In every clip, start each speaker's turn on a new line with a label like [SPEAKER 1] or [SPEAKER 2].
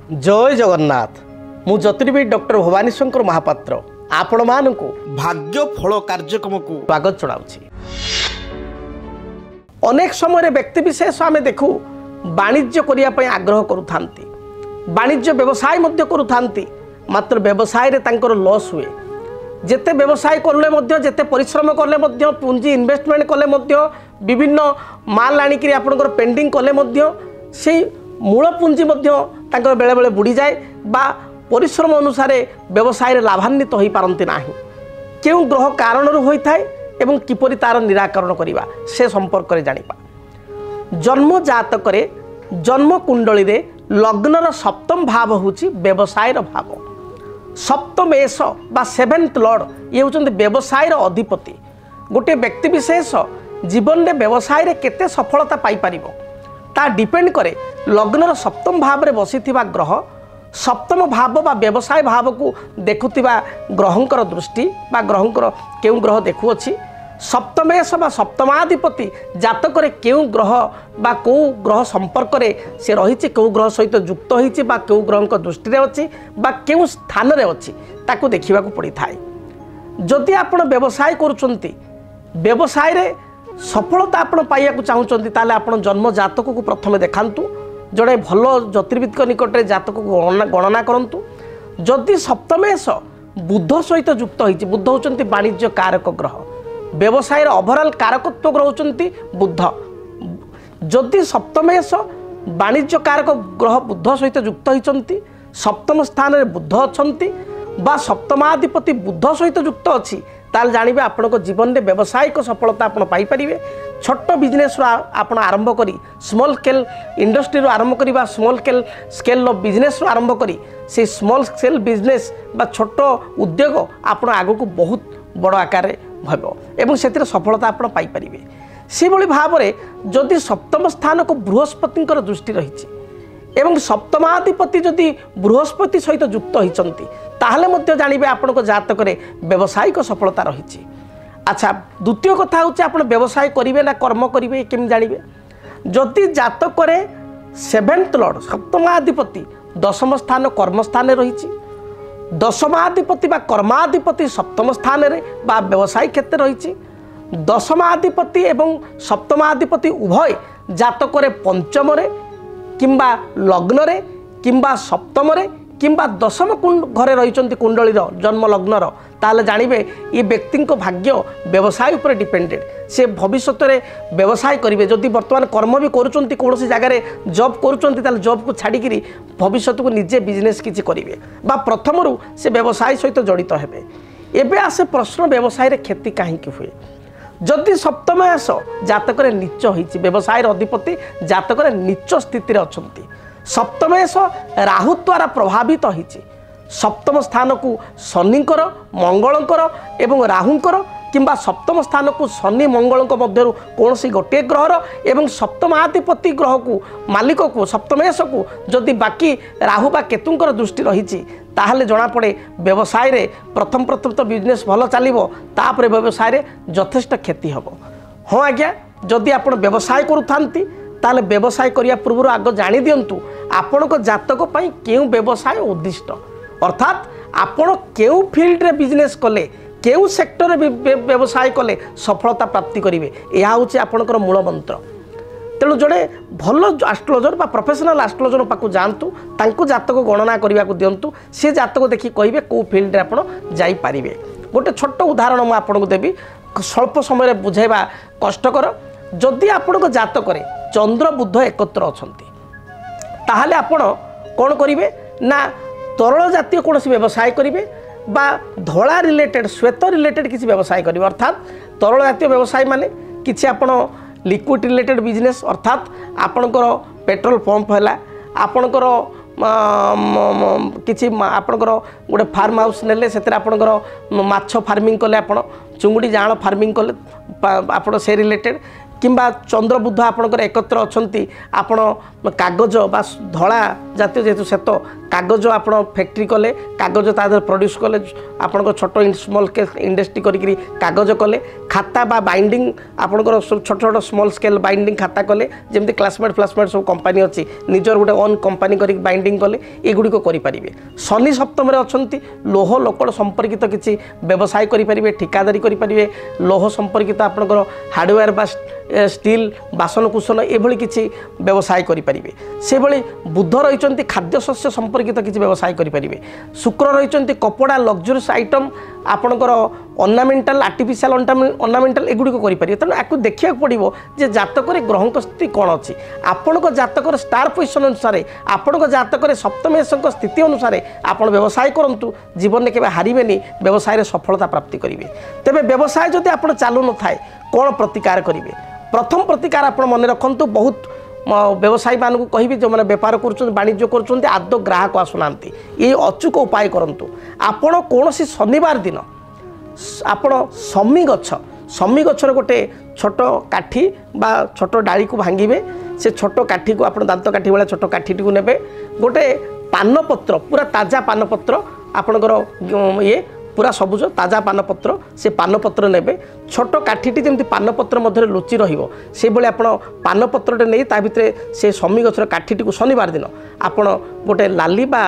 [SPEAKER 1] जय जगन्नाथ मु ज्योतिर्विद डॉक्टर भवानी शंकर महापात्र आपण मानकु भाग्य फल कार्यक्रम को स्वागत जनाउछि। अनेक समय व्यक्ति विशेष आम देखू वाणिज्य करने आग्रह करुथांती, वाणिज्य व्यवसाय मध्य करुथांती, मात्र व्यवसाय रे तांकर लॉस हुए। जेते व्यवसाय करले मध्य जेते परिश्रम करले मध्य पुंजी इन्वेस्टमेंट कले मध्य विभिन्न माल आनिक आपणकर पेंडिंग कले मध्य से मूल पुंजी मध्य तांकर बेले बेले बुड़ी जाए बा परिश्रम अनुसार व्यवसाय रे लाभान्वित हो पारती नाही। केउ ग्रह कारण होता है एवं किपरि तार निराकरण करिबा से संपर्क रे जानिबा। जन्म जातक रे जन्म कुंडली रे लग्नर सप्तम भाव होची व्यवसाय भाव। सप्तम एस बा सेवेन्थ लॉर्ड ये होचंदी व्यवसाय अधिपति। गोटे व्यक्ति विशेष जीवन में व्यवसाय रे केते सफलता पाई परिबो ता डिपेंड करे लग्नर सप्तम भाव रे बसिथिबा ग्रह, सप्तम भाव बा व्यवसाय भाव को देखुथिबा ग्रहंकर दृष्टि बा ग्रहंकर केउ ग्रह देखुअछि। सप्तमेश बा सप्तमाधिपति जातक रे केउ ग्रह बा को ग्रह संपर्क रे से रहिछि, केउ ग्रह सहित युक्त होइछि बा केउ ग्रहंक दृष्टि रे अछि बा केउ स्थान रे अछि ताकू देखिबा को पड़ी थाए। जदि आपण व्यवसाय करूछंती, व्यवसाय रे सफलता आपण पाइया को चाहूचंती, ताले आपण जन्म जातक को प्रथमे देखांतु। जड़े भल ज्योतिर्विद निकट में जातक को गणना करंतु। जदि सप्तमेश बुध सहित युक्त होइछि, बुध होचंती वाणिज्य कारक ग्रह, व्यवसाय ओवरऑल कारकत्व ग्रह होचंती बुध। जदि सप्तमेश वाणिज्य कारक ग्रह बुध सहित युक्त होइछंती, सप्तम स्थान रे बुध अछंती बा सप्तमाधिपति बुध सहित युक्त अछि, ताल जानिबे आपनको जीवन में व्यावसायिक सफलता आपण पाई परिबे। छोट बिजनेस आपण आरंभ करी स्मॉल स्केल इंडस्ट्री आरंभ करी बा स्मॉल स्केल बिजनेस आरंभ करी से स्मॉल स्केल बिजनेस बा छोट उद्योग आपण आगो को बहुत बड़ आकार भइबो एवं सेतिर सफलता आपण पाई परिबे। से भली भाव रे जदि सप्तम स्थान को बृहस्पतिंकर दृष्टि रहिछि एवं सप्तमाधिपति जदि बृहस्पति सहित युक्त होइचंती ताहले मध्य जानिबे आपनको जातक रे व्यावसायिक सफलता रहिछि। अच्छा, द्वितीय कथा होछि आपण व्यवसाय करिवे ना कर्म करिवे केम जानिबे। जदि जातक रे सेवेन्थ लॉर्ड सप्तमाधिपति दशम स्थान कर्म स्थान रहिछि, दशमाधिपति बा कर्माधिपति सप्तम स्थान रे बा व्यवसाय क्षेत्र रहिछि, दशमाधिपति एवं सप्तमाधिपति उभय जातक रे पंचम रे किंबा लग्न रे किंबा सप्तम रे किंबा दशम घरे रही कुंडली जन्म लग्नर, ताले जानिबे ये व्यक्ति को भाग्य व्यवसाय उपर डिपेंडेड। से भविष्य में व्यवसाय करेंगे। जदि वर्तमान कर्म भी करुँच कौन जगार जॉब करुँच जॉब को छाड़ी भविष्य को निजे बिजनेस किसी करेंगे बा प्रथम से व्यवसाय सहित जड़ित हेबे। एबे आसे प्रश्न व्यवसाय रे क्षति कहीं हुए। जदि सप्तमयास जातक नीच होइछि, व्यवसाय अधिपति जातक नीच स्थिति अछंती, सप्तमेश राहु द्वारा प्रभावित होइछि। सप्तम स्थान को शनिकर मंगलकर एवं राहुंकर किंबा सप्तम स्थान को शनि मंगल मध्य कौन सी गोटे ग्रहर एवं सप्तमाधिपति ग्रह को मालिक को सप्तमेश को जदि बाकी राहु बा केतुंकर दृष्टि रही ताहले जना पड़े व्यवसाय रे प्रथम तो बिजनेस भल चलिबो, तापर व्यवसाय रे यथेष्ट क्षति हबो। हाँ आज्ञा, जदि आपण व्यवसाय करूथांती ताले व्यवसाय करिया पूर्व आग जानि दियंतु आपणक जातक पई केउ व्यवसाय उद्दिष्ट, अर्थात आपण केउ फील्ड रे बिजनेस कले केउ सेक्टर रे व्यवसाय कले सफलता प्राप्ति करिवे, यह होछि आपणकर मूल मंत्र। तेणु जड़े भल एस्ट्रोलॉजर बा प्रोफेशनल एस्ट्रोलॉजर पाक जातु, तांको जातक गणना करने को दिंतु, से जातक देखि कहिबे को फील्ड रे आपण जाई पारिबे। गोटे छोट उदाहरण मु आपनको देबी, स्वल्प समय बुझाइबा कष्टकर। जदि आपणक जातक रे चंद्र बुध एकत्र अछंती ताहले आपण कोन करिवे ना तरल जातीय कौन व्यवसाय करेंगे बा धड़ा रिलेटेड श्वेत रिलेटेड किसी व्यवसाय करेंगे। अर्थात तरल जातीय व्यवसाय माने किसी आपण लिक्विड रिलेटेड बिजनेस, अर्थात आपणकर पेट्रोल पंप है, आपणकर किसी आपणकर गोटे फार्म हाउस नेले से आपणकर माछ फार्मिंग कले, आप चुंगुड़ी जाँल फार्मिंग कले आप से रिलेटेड किंबा चंद्र बुध आपणकर एकत्र अच्छा आपण कागज बा धला जातीय जेहेतु सेत कागज आप फैक्ट्री कले कागज तादर प्रोड्यूस कले आपण छोट स्मॉल स्केल इंडस्ट्री करी कागज कले खाता बा बाइंडिंग आपणकर छोट छोट स्मॉल स्केल बाइंडिंग खाता कले जमी क्लासमेट फ्लासमेट सब कंपनी अच्छी निजर गोटे ओन कंपनी कर बाइंडिंग कले एगुड़ी करें शनि सप्तम अच्छा लोह लोकड़ संपर्कित किसी व्यवसाय करेंगे ठिकादारी करेंगे लोह संपर्कित आपणकर हार्डवेयर बा स्टील बासन कुसन एभली किसी व्यवसाय करेंगे से भाई बुध रही खाद्य शस्य संपर्कित किसी व्यवसाय करेंगे शुक्र रही कपड़ा लग्जरीस आइटम आपणकर अर्नामेंटाल आर्टिफिशियल अर्नामेंटाल एगुड़ी करेंगे तेणु आपको देखा पड़ो जे जातक ग्रह स्थिति कौन अच्छी आपण जातक स्टार पोजिशन अनुसार आपण जातक सप्तमेश स्थिति अनुसार आप व्यवसाय करूँ जीवन में केवल हारेनि व्यवसाय सफलता प्राप्ति करेंगे तेज व्यवसाय जदि आप चालू न थाए कौन प्रतिकार करेंगे प्रथम प्रतिकार आप मन रखु बहुत व्यवसायी मानू कहि जो मैंने बेपार कर वाणिज्य कर आदौ ग्राहक आसुना ये अचूक उपाय करूँ आपण कौन शनिवार दिन आपण समी गछर गोटे छोट काठी बा छोट डाली को भांगे से छोट काठी को आप दांत काठी भाया छोट काठी को ने गोटे पानपत्र पूरा ताजा पानपत्र आपणकर ये पूरा सबुज ताजा पानपत्र से पानपत्र ने छोट काठीटी जमी पानपत्र मध्य लुचि रही आप पानपत्रटे नहीं ता भितर से समी गछर काठीटी को शनिवार दिन आपण गोटे लाली बा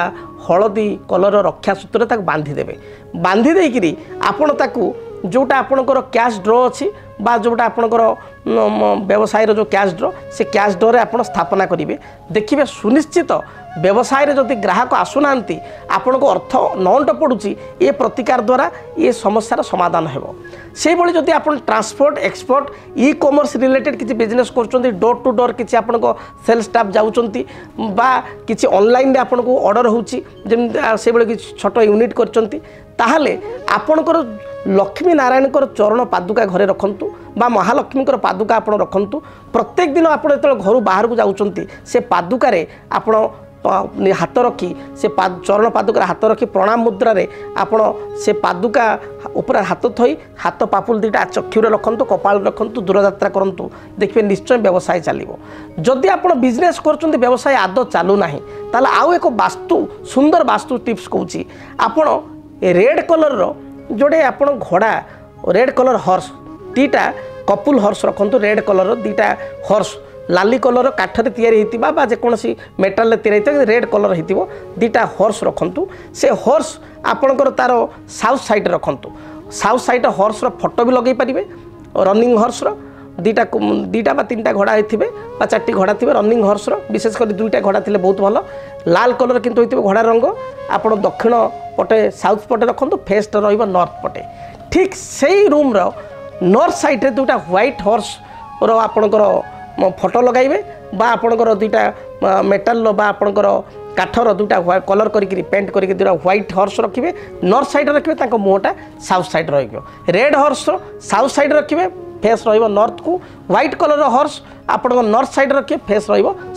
[SPEAKER 1] हलदी कलर रक्षा सूत्र बांधिदेवे बांधी देकरी आपण ताकू जोटा आपणकर कैश ड्र अच्छी बा जोटा आपणकर व्यवसाय जो कैश ड्र से कैश ड्रे आप स्थापना करेंगे देखिए सुनिश्चित व्यवसाय रे जदि ग्राहक आसुना आपण को अर्थ नंट पड़ुची ये प्रतिकार द्वारा ये समस्यार समाधान हो से भली जदि आप transport export e commerce related किसी बिजनेस कर डोर टू डोर किसी आपण को सेल स्टाफ जाऊँच बा किसी ऑनलाइन आपन को ऑर्डर होची से भली किसी छोट यूनिट करते आपणकर लक्ष्मी नारायण चरण पादुका घरे रखंतु बा महालक्ष्मी पादुका आप रखंतु प्रत्येक दिन आप घर बाहर को जाऊँच से पादुकार आपण हाथ रखी से चरण पादुकार हाथ रखी प्रणाम मुद्रा रे आपण से पादुका ऊपर हाथ थई हाथ पापुल दुटा चक्षुरे रखंतु कपाल रखंतु दूरयात्रा करंतु देखिए निश्चय व्यवसाय चलिबो जदि आपण बिजनेस करछन्ते व्यवसाय आदौ चालू नाही ताले आउ एक वास्तु सुंदर वास्तु टिप्स कहूची आपण रेड कलर रो जोड़े आप घोड़ा red colour horse दीटा couple horse रखु रेड कलर दीटा हॉर्स लाली कलर काठर या जेकोसी मेटाल या रेड कलर हो दीटा हॉर्स रखु से हॉर्स आपणकर तार साउथ साइड रखु साउथ साइड हॉर्स फोटो भी लगे पारे रनिंग हॉर्स दीटा बा तीन घोड़ा होते चार्टी घोड़ा थे रनिंग हॉर्स विशेषकर दुईटा घोड़ा थे बहुत भल लाल कलर किंतु होते घोड़ा रंग आप दक्षिण पटे साउथ पटे रखु फेस नॉर्थ पटे ठीक से रूम नॉर्थ साइड रे दुटा व्हाइट हॉर्स रो आपणकर फोटो लगाइबे बा आपणकर दुईटा मेटाल बा आपणकर काठर दुटा कलर करी पेंट करके दुटा व्हाइट हॉर्स रखिए नॉर्थ साइड रखिए मुहटा south side red horse south side रखिए फेस नॉर्थ को व्हाइट कलर हॉर्स आप नॉर्थ साइड रखिए फेस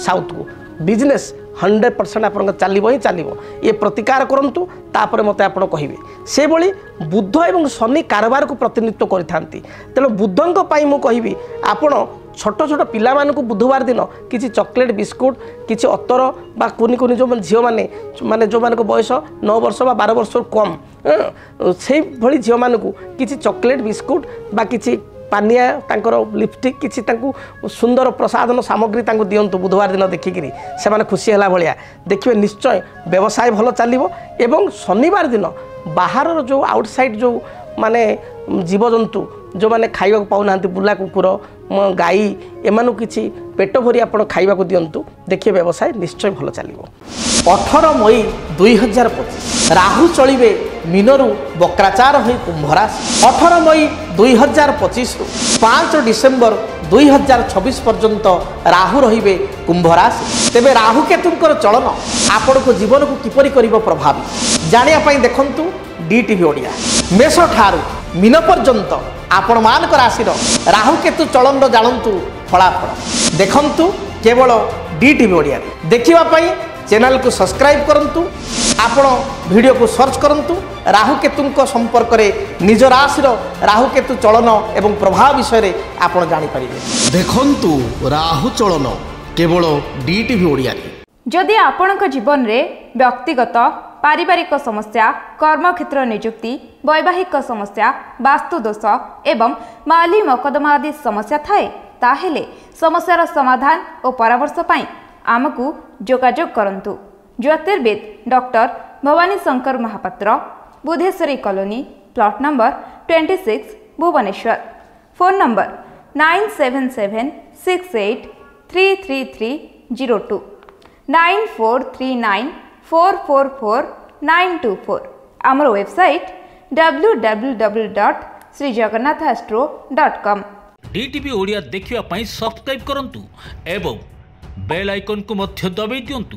[SPEAKER 1] साउथ को बिजनेस 100% आप चलो ही चलो ये प्रतिकार करूँ तापर मत आप कहे से भली बुध एवं शनि कारबार को प्रतिनिधित्व करते तेणु बुधों कहि आपण छोट छोट पिला मानक बुधवार दिन किसी चॉकलेट बिस्कुट किसी अतर बा कुनी कुनी जो झील मैंने माने जो मान बयस 9 वर्ष बा 12 वर्ष कम से भली झील मानक किसी चॉकलेट बिस्कुट बा किसी पानिया तांकर लिपस्टिक किसी सुंदर प्रसाधन सामग्री दिंतु बुधवार दिन देखिकी से खुशी है भाया देखिए निश्चय व्यवसाय भल चलो एवं शनिवार दिन बाहर जो आउटसाइड जो माने जीवजंतु जो मैंने खाइबा पाऊना बुला कुकुर गाई एमानु किछि पेट भरी आप खाइबा दिंतु देखिए व्यवसाय निश्चय भल चलो 18 मई 2025 राहु चलिबे मीनरु वक्राचार होई कुंभ राशि 18 मई 2025 रु 5 डिसेम्बर 2026 पर्यंत राहु रहिबे कुंभ राशि तेबे राहु केतुंकर चलन आपण को जीवन को किपरि करिवो प्रभावित जानिया पई देखंतु डीटीवी ओडिया मेष ठारू मीन पर्यंत आपण मान राशि राहु केतु चलन जानतु फलाफल देखंतु केवल डीटीवी ओडिया देखिबा पई चैनल को सब्सक्राइब करंतु आपण वीडियो को सर्च करंतु राहुकेतु संपर्क में निज राशि राहुकेतु चलन एवं प्रभाव विषय आपण जानि परिबे। देखंतु राहु चलन केवल डीटीवी ओडिया रे।
[SPEAKER 2] जदि आपणक जीवन रे व्यक्तिगत पारिवारिक समस्या कर्मक्षेत्र नियुक्ति वैवाहिक समस्या वास्तु दोष एवं माली मकदमा आदि समस्या थाए ताहेले समस्यार समाधान और परामर्श पाई आमकु जोगाजोग करंतु। ज्योतिर्विद doctor Bhavani Shankar Mahapatra, Budheswari colony, plot number 26, Bhubaneswar. Phone number 9776833302 9439444924। आमर वेबसाइट www.srijagannathastro.com।
[SPEAKER 3] डीटीवी ओडिया देखिवा पाई सब्सक्राइब करंतु एवं बेल आइकन को मध्य दबाई दियंतु।